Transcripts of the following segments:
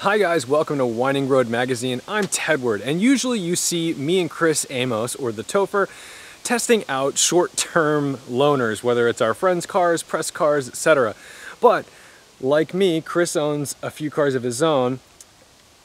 Hi guys, welcome to Winding Road Magazine. I'm Tedward, and usually you see me and Chris Amos, or the Topher, testing out short-term loaners, whether it's our friends' cars, press cars, etc. But like me, Chris owns a few cars of his own.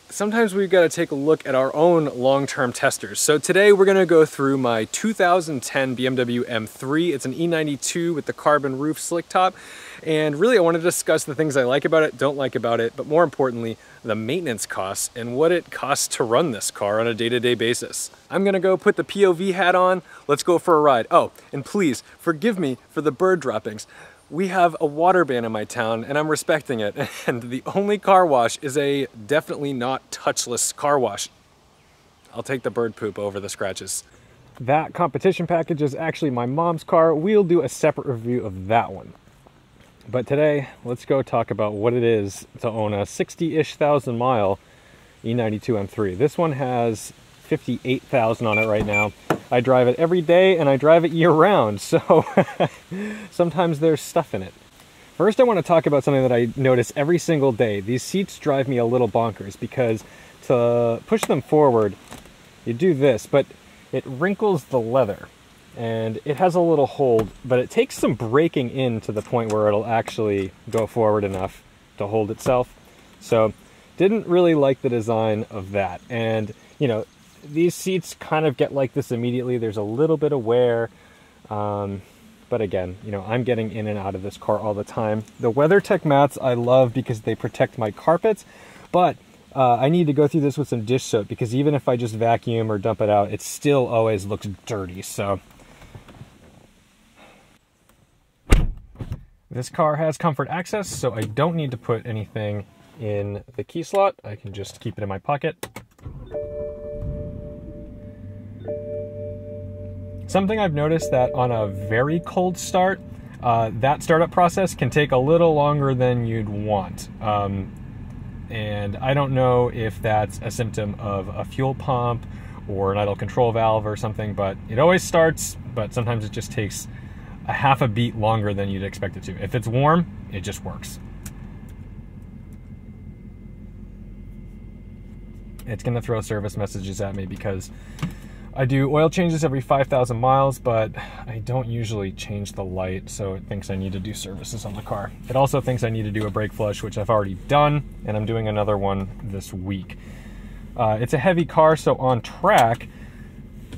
Sometimes we've got to take a look at our own long-term testers. So today we're going to go through my 2010 BMW M3. It's an E92 with the carbon roof slick top. And really I want to discuss the things I like about it, don't like about it, but more importantly, the maintenance costs and what it costs to run this car on a day-to-day basis. I'm going to go put the POV hat on. Let's go for a ride. Oh, and please forgive me for the bird droppings. We have a water ban in my town and I'm respecting it, and the only car wash is a definitely not touchless car wash. I'll take the bird poop over the scratches. That competition package is actually my mom's car. We'll do a separate review of that one. But today, let's go talk about what it is to own a 60-ish thousand mile E92 M3. This one has 58,000 on it right now. I drive it every day and I drive it year round, so sometimes there's stuff in it. First, I want to talk about something that I notice every single day. These seats drive me a little bonkers because to push them forward, you do this, but it wrinkles the leather and it has a little hold, but it takes some breaking in to the point where it'll actually go forward enough to hold itself. So didn't really like the design of that. And you know, these seats kind of get like this immediately. There's a little bit of wear, but again, you know, I'm getting in and out of this car all the time. The WeatherTech mats I love because they protect my carpets, but I need to go through this with some dish soap because even if I just vacuum or dump it out, it still always looks dirty. So this car has comfort access, so I don't need to put anything in the key slot. I can just keep it in my pocket. Something I've noticed that on a very cold start, that startup process can take a little longer than you'd want. And I don't know if that's a symptom of a fuel pump or an idle control valve or something, but it always starts, but sometimes it just takes a half a beat longer than you'd expect it to. If it's warm, it just works. It's gonna throw service messages at me because I do oil changes every 5,000 miles, but I don't usually change the light, so it thinks I need to do services on the car. It also thinks I need to do a brake flush, which I've already done, and I'm doing another one this week. It's a heavy car, so on track,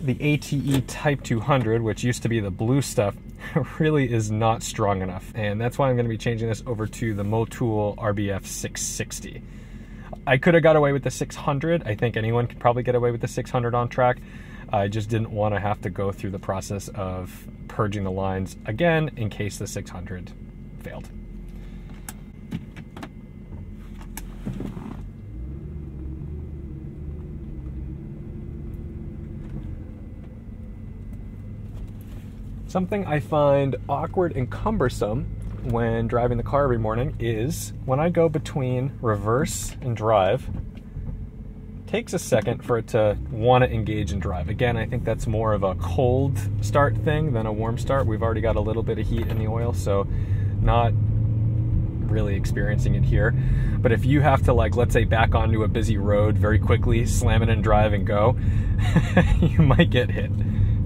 the ATE Type 200, which used to be the blue stuff, really is not strong enough, and that's why I'm going to be changing this over to the Motul RBF 660. I could have got away with the 600. I think anyone could probably get away with the 600 on track. I just didn't want to have to go through the process of purging the lines again in case the 600 failed. Something I find awkward and cumbersome when driving the car every morning is when I go between reverse and drive, it takes a second for it to want to engage and drive. Again, I think that's more of a cold start thing than a warm start. We've already got a little bit of heat in the oil, so not really experiencing it here. But if you have to, like, let's say back onto a busy road very quickly, slam it in drive and go, you might get hit.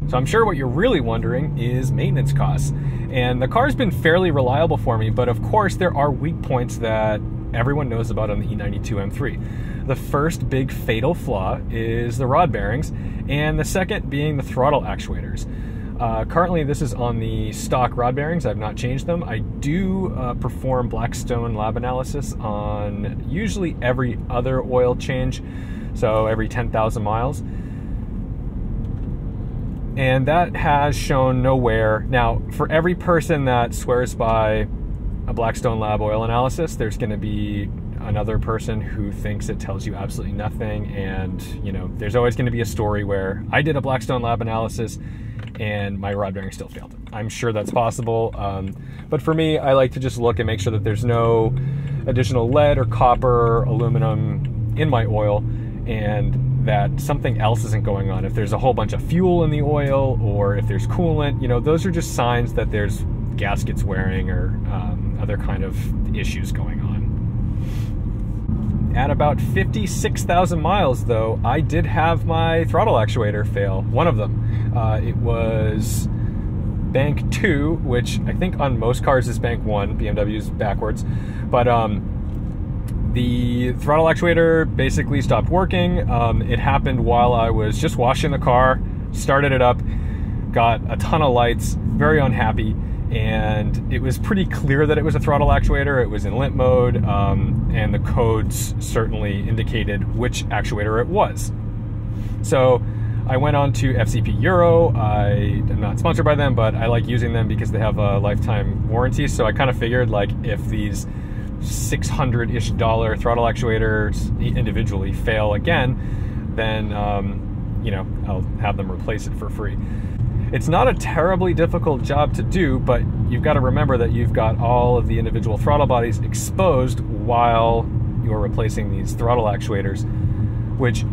So I'm sure what you're really wondering is maintenance costs. And the car's been fairly reliable for me, but of course there are weak points that everyone knows about on the E92 M3. The first big fatal flaw is the rod bearings, and the second being the throttle actuators. Currently this is on the stock rod bearings. I've not changed them. I do perform Blackstone lab analysis on usually every other oil change, so every 10,000 miles. And that has shown no wear. Now, for every person that swears by a Blackstone lab oil analysis, there's going to be another person who thinks it tells you absolutely nothing. And, you know, there's always going to be a story where I did a Blackstone lab analysis and my rod bearing still failed. I'm sure that's possible. But for me, I like to just look and make sure that there's no additional lead or copper or aluminum in my oil, and that something else isn't going on. If there's a whole bunch of fuel in the oil, or if there's coolant, you know, those are just signs that there's gaskets wearing or other kind of issues going on. At about 56,000 miles though, I did have my throttle actuator fail, one of them. It was bank 2, which I think on most cars is bank 1, BMW's backwards. But the throttle actuator basically stopped working. It happened while I was just washing the car, started it up, got a ton of lights, very unhappy, and it was pretty clear that it was a throttle actuator. It was in limp mode, and the codes certainly indicated which actuator it was. So I went on to FCP Euro. I am not sponsored by them, but I like using them because they have a lifetime warranty. So I kind of figured, like, if these $600-ish throttle actuators individually fail again, then you know, I'll have them replace it for free. It's not a terribly difficult job to do, but you've got to remember that you've got all of the individual throttle bodies exposed while you're replacing these throttle actuators, which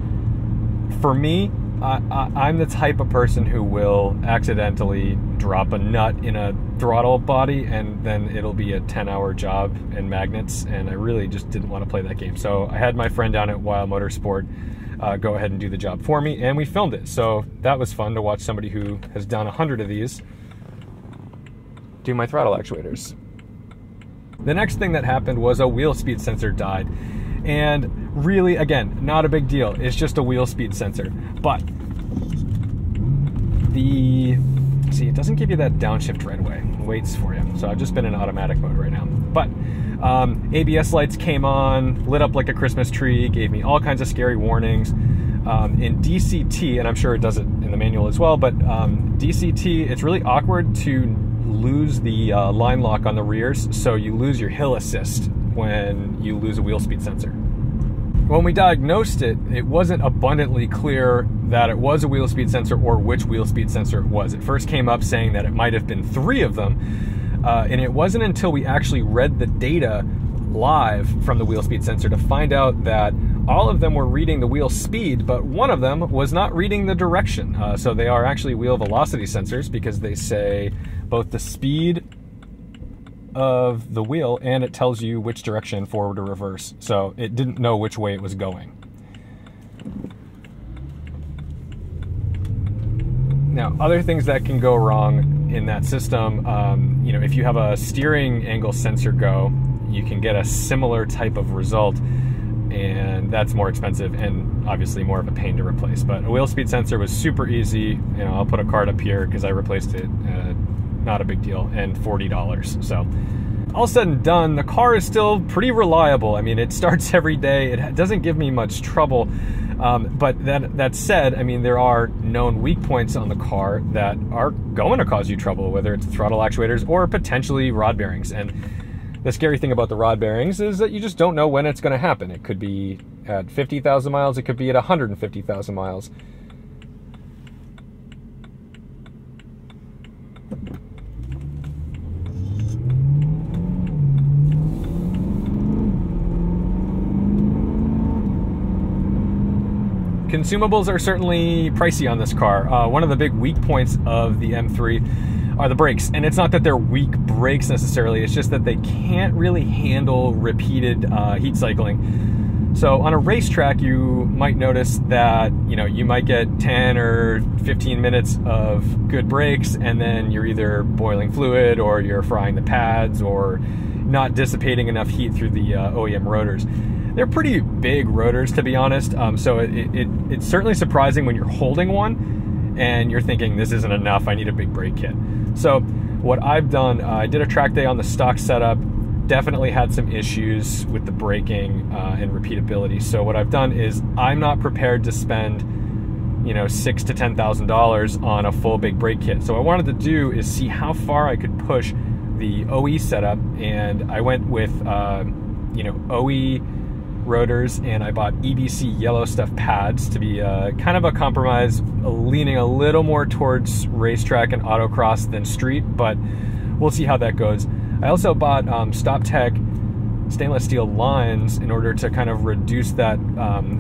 for me, I'm the type of person who will accidentally drop a nut in a throttle body and then it'll be a 10-hour job in magnets, and I really just didn't want to play that game. So I had my friend down at Wild Motorsport go ahead and do the job for me, and we filmed it. So that was fun to watch somebody who has done 100 of these do my throttle actuators. The next thing that happened was a wheel speed sensor died. And really, again, not a big deal. It's just a wheel speed sensor. But see, it doesn't give you that downshift right away. It waits for you. So I've just been in automatic mode right now. But ABS lights came on, lit up like a Christmas tree, gave me all kinds of scary warnings. In DCT, and I'm sure it does it in the manual as well, but DCT, it's really awkward to lose the line lock on the rears, so you lose your hill assist when you lose a wheel speed sensor. When we diagnosed it, it wasn't abundantly clear that it was a wheel speed sensor or which wheel speed sensor it was. It first came up saying that it might have been 3 of them, and it wasn't until we actually read the data live from the wheel speed sensor to find out that all of them were reading the wheel speed, but one of them was not reading the direction. So they are actually wheel velocity sensors, because they say both the speed of the wheel and it tells you which direction, forward or reverse. So it didn't know which way it was going. Now, other things that can go wrong in that system, you know, if you have a steering angle sensor go, you can get a similar type of result, and that's more expensive and obviously more of a pain to replace. But a wheel speed sensor was super easy. You know, I'll put a card up here because I replaced it. Not a big deal, and $40. So all said and done, the car is still pretty reliable. I mean, it starts every day. It doesn't give me much trouble. But that said, I mean, there are known weak points on the car that are going to cause you trouble, whether it's throttle actuators or potentially rod bearings. And the scary thing about the rod bearings is that you just don't know when it's going to happen. It could be at 50,000 miles. It could be at 150,000 miles. Consumables are certainly pricey on this car. One of the big weak points of the M3 are the brakes. And it's not that they're weak brakes necessarily, it's just that they can't really handle repeated heat cycling. So on a racetrack, you might notice that, you know, you might get 10 or 15 minutes of good brakes, and then you're either boiling fluid or you're frying the pads or not dissipating enough heat through the OEM rotors. They're pretty big rotors, to be honest, so it's certainly surprising when you're holding one and you're thinking, this isn't enough, I need a big brake kit. So what I've done, I did a track day on the stock setup, definitely had some issues with the braking and repeatability. So what I've done is I'm not prepared to spend, you know, $6,000 to $10,000 on a full big brake kit. So what I wanted to do is see how far I could push the OE setup, and I went with, you know, OE rotors, and I bought EBC yellow stuff pads to be kind of a compromise, leaning a little more towards racetrack and autocross than street, but we'll see how that goes. I also bought StopTech stainless steel lines in order to kind of reduce that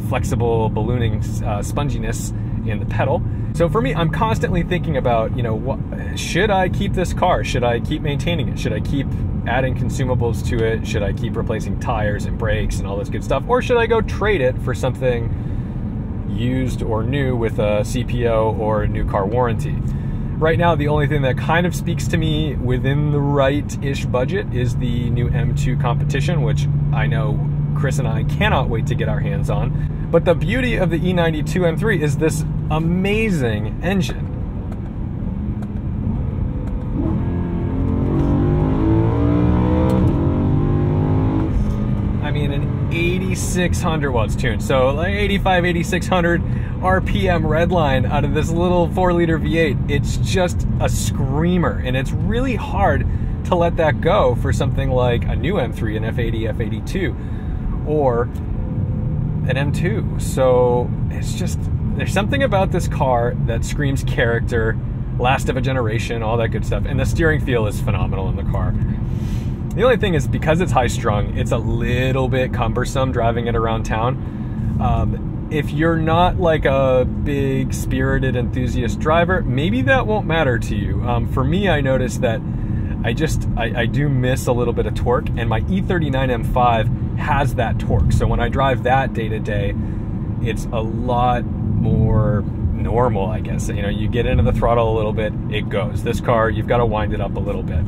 flexible ballooning sponginess in the pedal. So for me, I'm constantly thinking about, you know, should I keep this car? Should I keep maintaining it? Should I keep adding consumables to it? Should I keep replacing tires and brakes and all this good stuff? Or should I go trade it for something used or new with a CPO or a new car warranty? Right now, the only thing that kind of speaks to me within the right-ish budget is the new M2 Competition, which I know Chris and I cannot wait to get our hands on. But the beauty of the E92 M3 is this amazing engine. I mean, an 8600, well, it's tuned, so like 85, 8600 RPM redline out of this little 4-liter V8. It's just a screamer, and it's really hard to let that go for something like a new M3, an F80, F82, or an M2. So it's just, there's something about this car that screams character, last of a generation, all that good stuff, and the steering feel is phenomenal in the car. The only thing is, because it's high-strung, it's a little bit cumbersome driving it around town. If you're not like a big spirited enthusiast driver, maybe that won't matter to you. For me, I noticed that I do miss a little bit of torque, and my E39 M5 has that torque. So when I drive that day to day, it's a lot more normal, I guess. You know, you get into the throttle a little bit, it goes. This car, you've got to wind it up a little bit.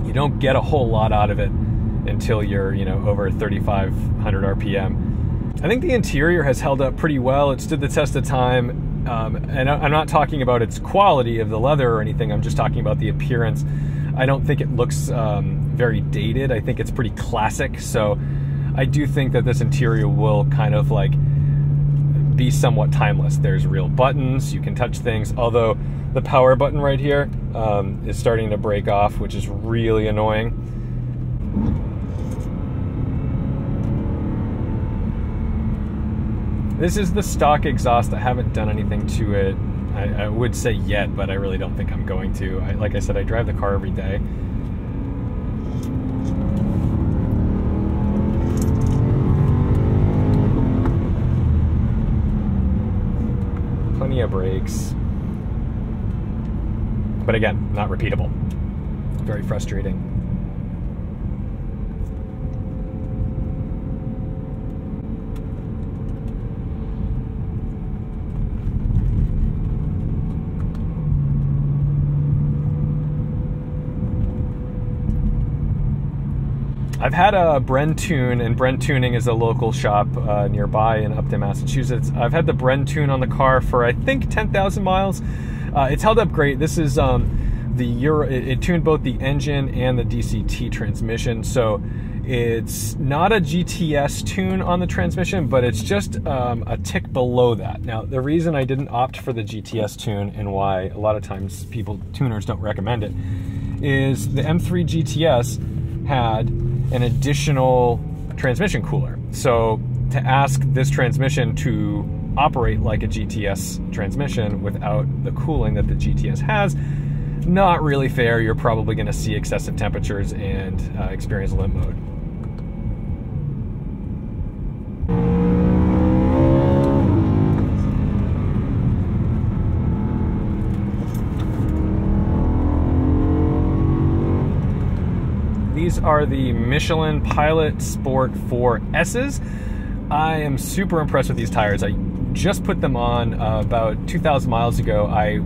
You don't get a whole lot out of it until you're, you know, over 3,500 RPM. I think the interior has held up pretty well. It stood the test of time. And I'm not talking about its quality of the leather or anything. I'm just talking about the appearance. I don't think it looks very dated. I think it's pretty classic. So I do think that this interior will kind of like be somewhat timeless. There's real buttons. You can touch things. Although the power button right here is starting to break off, which is really annoying. This is the stock exhaust. I haven't done anything to it. I would say yet, but I really don't think I'm going to. Like I said, I drive the car every day. Plenty of brakes. But again, not repeatable. Very frustrating. I've had a Bren Tune, and Bren Tuning is a local shop nearby in Upton, Massachusetts. I've had the Bren Tune on the car for, I think, 10,000 miles. It's held up great. This is it tuned both the engine and the DCT transmission, so it's not a GTS tune on the transmission, but it's just a tick below that. Now, the reason I didn't opt for the GTS tune, and why a lot of times tuners don't recommend it, is the M3 GTS had an additional transmission cooler. So to ask this transmission to operate like a GTS transmission without the cooling that the GTS has, not really fair. You're probably going to see excessive temperatures and experience limp mode. These are the Michelin Pilot Sport 4S's. I am super impressed with these tires. I just put them on about 2,000 miles ago. I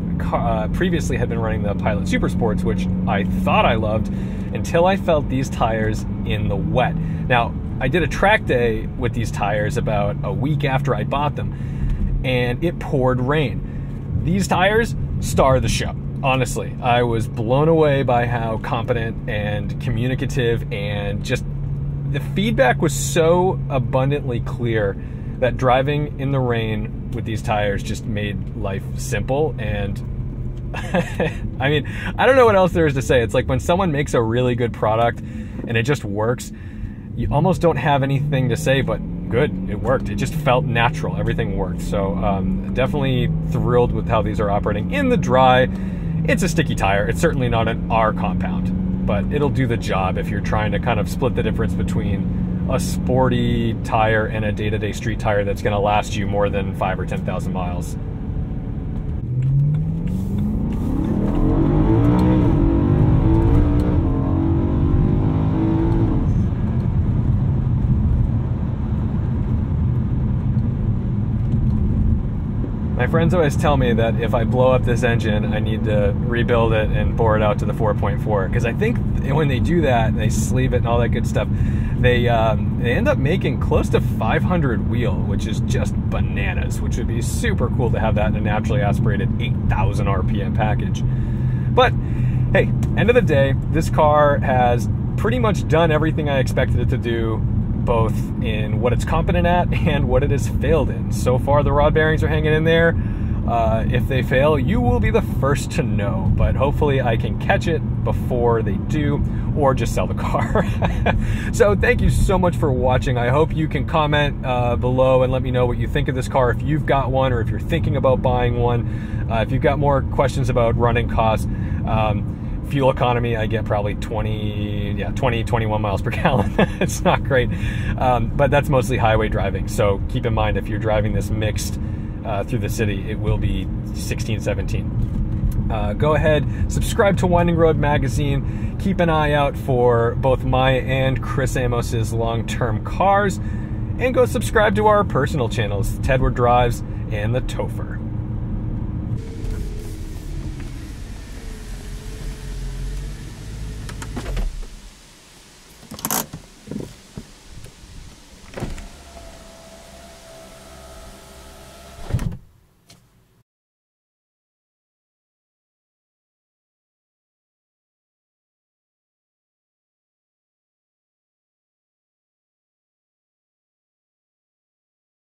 previously had been running the Pilot Super Sports, which I thought I loved, until I felt these tires in the wet. Now, I did a track day with these tires about a week after I bought them, and it poured rain. These tires star the show. Honestly, I was blown away by how competent and communicative, and just the feedback was so abundantly clear that driving in the rain with these tires just made life simple. And I mean, I don't know what else there is to say. It's like when someone makes a really good product and it just works, you almost don't have anything to say but good. It worked. It just felt natural. Everything worked. So definitely thrilled with how these are operating in the dry. It's a sticky tire. It's certainly not an R compound, but it'll do the job if you're trying to kind of split the difference between a sporty tire and a day-to-day street tire that's going to last you more than 5,000 or 10,000 miles. My friends always tell me that if I blow up this engine, I need to rebuild it and bore it out to the 4.4, because I think when they do that and they sleeve it and all that good stuff, they end up making close to 500 wheel, which is just bananas, which would be super cool to have that in a naturally aspirated 8,000 RPM package. But hey, end of the day, this car has pretty much done everything I expected it to do, both in what it's competent at and what it has failed in. So far, the rod bearings are hanging in there. If they fail, you will be the first to know, but hopefully I can catch it before they do, or just sell the car. So thank you so much for watching. I hope you can comment below and let me know what you think of this car, if you've got one or if you're thinking about buying one. If you've got more questions about running costs, fuel economy, I get probably 21 miles per gallon. It's not great, but that's mostly highway driving. So keep in mind, if you're driving this mixed through the city, it will be 16, 17. Go ahead, subscribe to Winding Road Magazine. Keep an eye out for both my and Chris Amos's long-term cars. And go subscribe to our personal channels, Tedward Drives and the Topher.